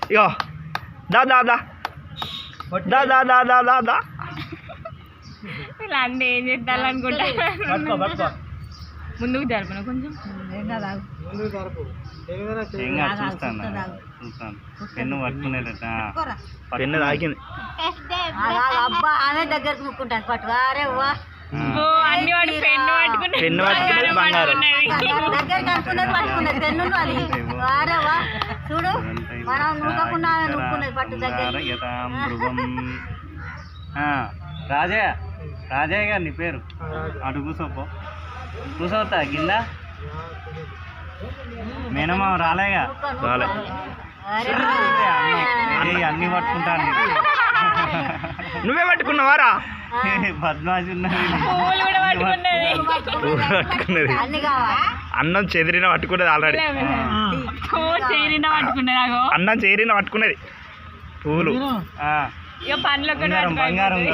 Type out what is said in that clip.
ఇగో దా దా దా దా దా దా దా దా దా ఇలా అంటే ఏం చేద్దాం అనుకుంటా ముందుకు జరపను కొంచెం చూస్తాను పెన్ను పట్టుకునేట పెన్ను తాకింది అబ్బా ఆమె దగ్గరకు ముక్కుంటాను పట్టు వారే వా అన్ని వాడు పెన్ను పట్టుకున్నాడు పెన్ను పట్టుకునేది బంగారం దగ్గరికి అనుకున్నది పట్టుకున్నది పెన్ను అది వారే వా చూడు మనం నూకకుండా నూక్కున్నది పట్టు దగ్గర రాజయ్య రాజయ్య గారు నీ పేరు అటు కూర్చోపో కూర్చోవద్దా కింద మేనమామ రాలేగా రాలే అన్ని పట్టుకుంటాను నువ్వే పట్టుకున్నావారా బద్మాషి ఉన్నది పువ్వులు కూడా పట్టుకున్నది పట్టుకున్నది అన్ని కావా అన్నం చెదిరిన పట్టుకున్నది ఆల్రెడీ చేరిన పట్టుకున్నది అన్నం చేరిన పట్టుకున్నది పువ్వులు ఇక పండ్లు బంగారం